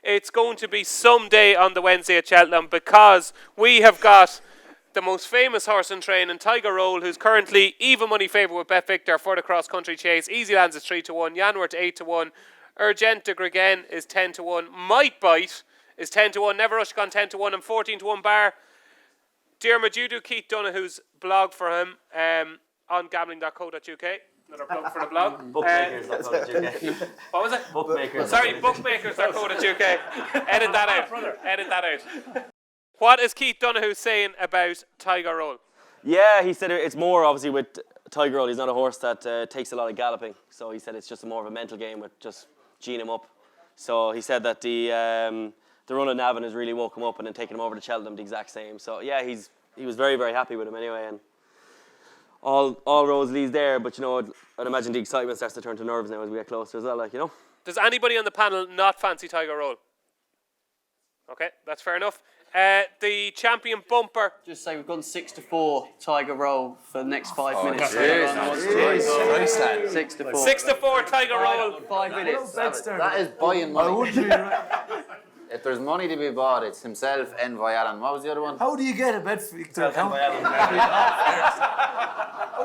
it's going to be someday on the Wednesday at Cheltenham, because we have got the most famous horse in training, Tiger Roll, who's currently even money favourite with BetVictor for the cross-country chase. Easy Lands is 3-1, Yanworth 8-1, Urgent de Gregain is 10-1, Might Bite is 10-1, Never Rush Gone 10-1, and 14-1 Bar. Diarmuid, you do Keith Donoghue's blog for him on gambling.co.uk. Another plug for the blog. Bookmakers.co.uk. What was it? Bookmakers. Sorry, bookmakers.co.uk. Edit that out. Edit that out. What is Keith Donoghu saying about Tiger Roll? Yeah, he said it's more obviously with Tiger Roll. He's not a horse that takes a lot of galloping. So he said it's just more of a mental game with just geeing him up. So he said that the run of Navan has really woke him up, and then taking him over to Cheltenham the exact same. So yeah, he was very, very happy with him anyway, and all roads leads there. But you know, I'd imagine the excitement starts to turn to nerves now as we get closer as well. Like, you know. Does anybody on the panel not fancy Tiger Roll? Okay, that's fair enough. The champion bumper. Just say we've gone 6-4 Tiger Roll for the next 5 minutes. 6-4. 6-4 Tiger Roll. 5 minutes. That is buying money. If there's money to be bought, it's himself and Vialan. What was the other one? How do you get a BetVictor account? How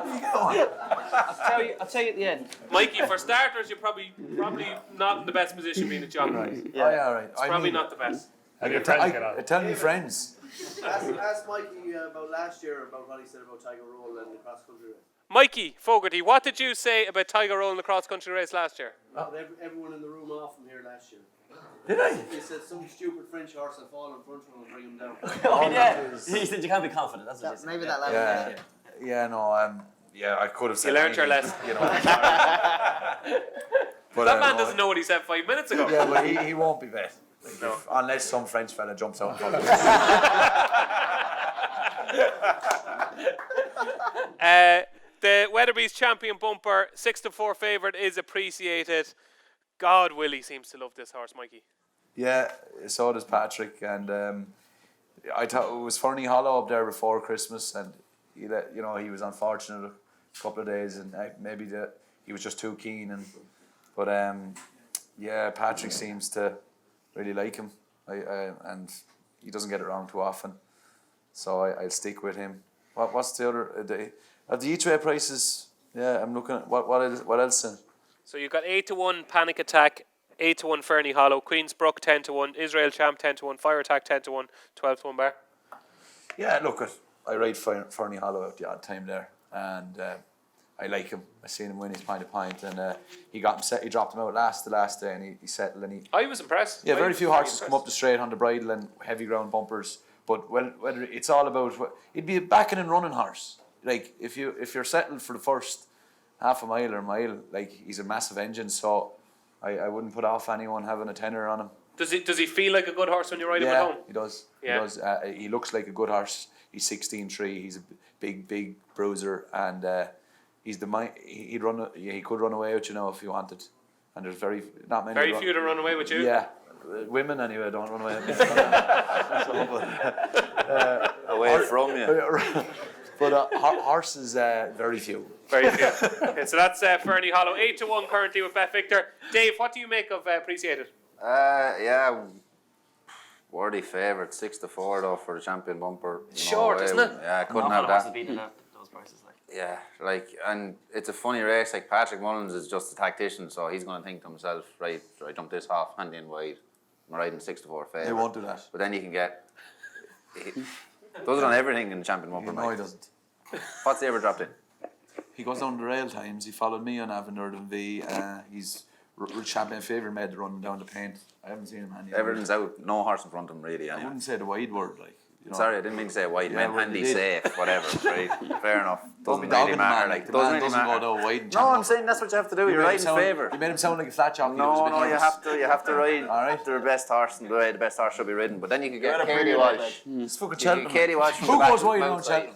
do you get one? I'll tell you at the end. Mikey, for starters, you're probably not in the best position being a jockey. Right. Yeah, all right. It's probably not the best. Tell me friends. Ask Mikey about last year, about what he said about Tiger Roll and the cross-country race. Mikey Fogarty, what did you say about Tiger Roll in the cross-country race last year? Everyone in the room off from here last year. Did I? He said some stupid French horse will fall in front of him and bring him down. Oh yeah. He said you can't be confident. That's what he said. Maybe that level. Yeah, no, yeah, I could have said. You learned your lesson. You know. But that man doesn't know what he said 5 minutes ago. Yeah, but he won't be bet. Like, unless some French fella jumps out in front of him. The Weatherby's champion bumper, 6-4 favourite, is appreciated. God, Willie seems to love this horse, Mikey. Yeah, so does Patrick, and I thought it was Fernie Hollow up there before Christmas, and he was unfortunate a couple of days, and maybe he was just too keen, but Patrick seems to really like him, and he doesn't get it wrong too often, so I'll stick with him. What's the other? The each-way prices? Yeah, I'm looking at what else? So you've got 8-1 Panic Attack, 8-1 Fernie Hollow, Queensbrook 10-1, Israel Champ 10-1, Fire Attack 10-1, 12-1 Bar. Yeah, look, I ride Fernie Hollow at the odd time there, and I like him. I seen him win his point, and he got him set. He dropped him out the last day, and he settled. And I was impressed. Yeah, very few horses come up the straight on the bridle and heavy ground bumpers. But whether it's all about it'd be a backing and running horse. Like if you're settled for the first half a mile or mile, like he's a massive engine. So I wouldn't put off anyone having a tenner on him. Does he feel like a good horse when you ride him at home? He does. Yeah. He does. He looks like a good horse. He's 16.3. He's a big bruiser, and he's the he could run away with if he wanted. And there's not many. Very few to run away with you. Yeah, women anyway don't run away with me. Away from you. But horses, very few. Very few. Okay, so that's Fernie Hollow, 8-1 currently with BetVictor. Dave, what do you make of Appreciated? Worthy favourite, 6-4 though for the champion bumper. Short, isn't it? Yeah, I couldn't have that. Those prices, like. Yeah, and it's a funny race. Like Patrick Mullins is just a tactician, so he's going to think to himself, right, I dump this half, hand in wide. I'm riding 6-4 favourite. He won't do that. But then you can get. He does it on everything in the champion bumper. No, he doesn't. What's he ever dropped in? He goes down the rail times. He followed me on Avondale V. He's champion favourite, made the run down the paint. I haven't seen him any. Everything's out. No horse in front of him really. Anyway. I wouldn't say the wide word, like. Sorry, I didn't mean to say wide. I meant handy, safe, whatever. Right? Fair enough. Doesn't really matter. Like, the man doesn't go down wide. No, I'm saying that's what you have to do. You're riding favour. You made him sound like a flat jockey. No, you have to ride. All right. The best horse and the way the best horse should be ridden. But then you could get Katie Walsh. It's fucking Cheltenham. Katie Walsh. Who goes wide on Cheltenham?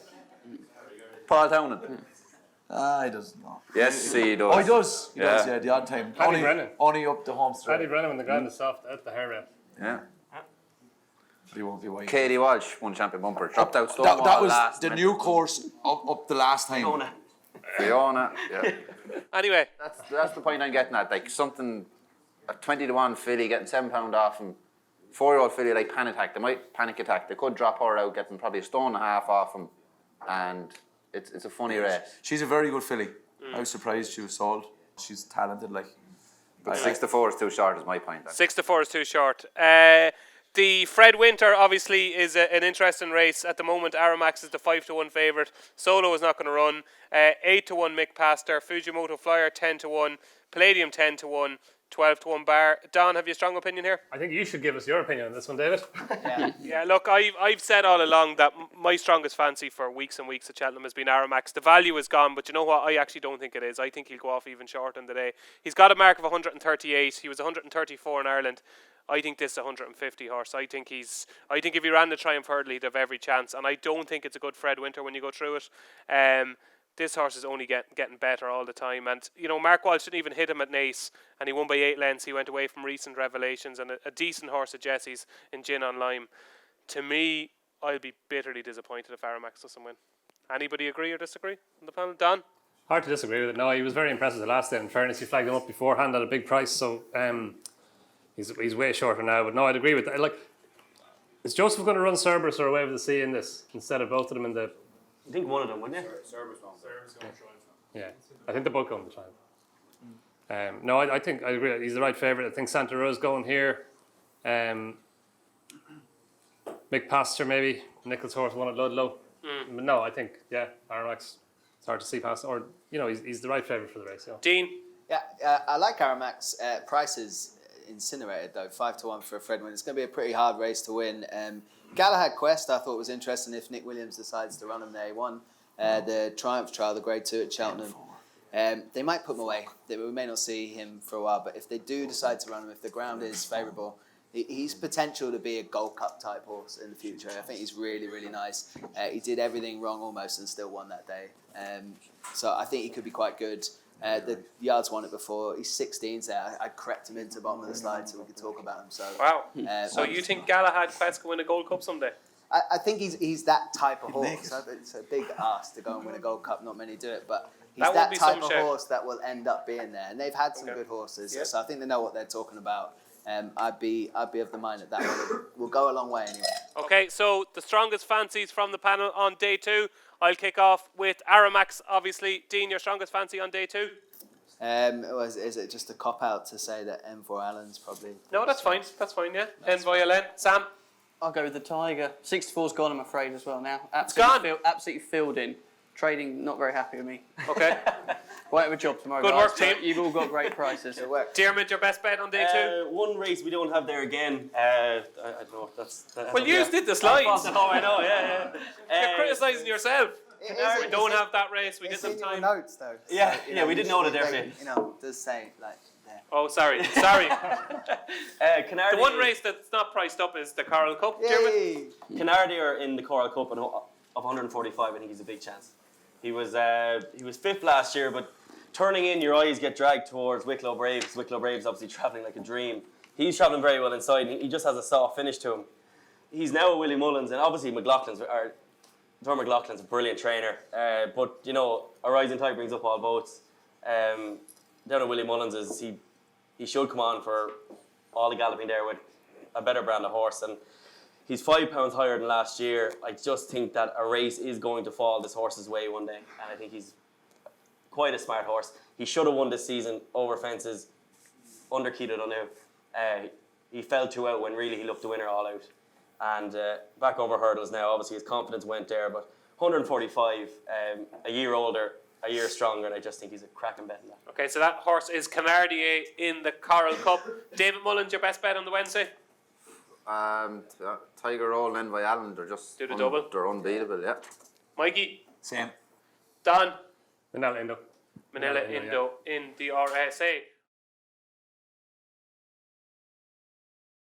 Paul Townend. He doesn't know. Yes, he does. Oh, he does. He does. Yeah, the odd time. Only up the home straight. Paddy Brennan when the ground is soft at the hair rep. Yeah. He won't be wide. Katie Walsh won champion bumper. Dropped out Stonewall that was last the new course up the last time. Fiona. Yeah. Anyway. That's the point I'm getting at. Like something, a 20-1 filly getting £7 off him 4-year-old filly like Panic Attack, they might panic attack. They could drop her out, get them probably a stone and a half off him, and it's a funny race. She's a very good filly. I was surprised she was sold. She's talented, like. But 6-4 is too short, is my point. 6-4 is too short. The Fred Winter obviously is an interesting race at the moment. Aramax is the 5-1 favourite. Solo is not going to run. 8-1 Mick Pastor. Fujimoto Flyer 10-1. Palladium 10-1. 12-1 Bar. Don, have you a strong opinion here? I think you should give us your opinion on this one, David. Yeah, look, I've said all along that my strongest fancy for weeks and weeks at Cheltenham has been Aramax. The value is gone, but you know what? I actually don't think it is. I think he'll go off even short in the day. He's got a mark of 138. He was 134 in Ireland. I think this is a 150 horse. I think if he ran the Triumph Hurdle, he'd have every chance. And I don't think it's a good Fred Winter when you go through it. This horse is only getting better all the time. And, you know, Mark Walsh didn't even hit him at Naas, and he won by 8 lengths. He went away from recent revelations, and a decent horse at Jesse's in Gin on Lime. To me, I'll be bitterly disappointed if Aramax doesn't win. Anybody agree or disagree on the panel? Don? Hard to disagree with it. No, he was very impressive the last day. In fairness, you flagged him up beforehand at a big price, so he's way shorter now. But no, I'd agree with that. Like, is Joseph going to run Cerberus or Away with the Sea in this instead of both of them in the... I think one of them, wouldn't you? Yeah, I think they're both going to try. No, I think I agree. He's the right favourite. I think Santa Rosa's going here. Mick Pastor maybe. Nichols' horse won at Ludlow. But no, I think Aramax. It's hard to see past, or you know, he's the right favourite for the race. Yeah. Dean? Yeah, I like Aramax. Price is incinerated though, 5-1 for Fred Win. It's going to be a pretty hard race to win. Galahad Quest I thought was interesting if Nick Williams decides to run him there. He won the Triumph Trial, the Grade 2 at Cheltenham. They might put him away. We may not see him for a while, but if they do decide to run him, if the ground is favourable, he's potential to be a Gold Cup type horse in the future. I think he's really, really nice. He did everything wrong almost and still won that day. So I think he could be quite good. The Yards won it before. He's 16, so I crept him into the bottom of the slide so we could talk about him. So wow. So you think Galahad Quest can win a Gold Cup someday? I think he's that type of horse. It's a big ask to go and win a Gold Cup. Not many do it, but he's that type of horse that will end up being there. And they've had some good horses, so I think they know what they're talking about. I'd be of the mind that one will go a long way anyway. Okay, so the strongest fancies from the panel on day 2. I'll kick off with Aramax, obviously. Dean, your strongest fancy on day 2? Is it just a cop-out to say that M4 Allen's probably... No, that's fine. That's fine, yeah. Envoy Allen. Sam? I'll go with the Tiger. 64's gone, I'm afraid, as well now. Absolutely filled in. Trading, not very happy with me. Okay. Won't have a job tomorrow. Good work, team. You've all got great prices. Good work. Diarmuid, your best bet on day 2? One race we don't have there again. I don't know if that's... Well, you did the slides. I know, yeah. You're criticising yourself. We don't have that race. We didn't have time. Notes, though. Yeah, we didn't know that there. You know, does say like there. Oh, sorry. The one race that's not priced up is the Coral Cup. Canardier in the Coral Cup of 145. I think he's a big chance. He was 5th last year, but turning in, your eyes get dragged towards Wicklow Braves. Wicklow Braves obviously travelling like a dream. He's travelling very well inside. And he just has a soft finish to him. He's now a Willie Mullins, and obviously Donn McClean's a brilliant trainer. But you know, a rising tide brings up all boats. Down at Willie Mullins he should come on for all the galloping there with a better brand of horse, and he's £5 higher than last year. I just think that a race is going to fall this horse's way one day, and I think he's quite a smart horse. He should have won this season over fences, under Keita O'Neill. He fell 2 out when really he looked the winner all out. And back over hurdles now, obviously his confidence went there, but 145, a year older, a year stronger, and I just think he's a cracking bet in that. Okay, so that horse is Canardier in the Coral Cup. David Mullins, your best bet on the Wednesday? Tiger Roll and Envoy Allen, they're just... Do the double? They're unbeatable, yeah. Mikey? Same. Don? Manila Indo in the RSA.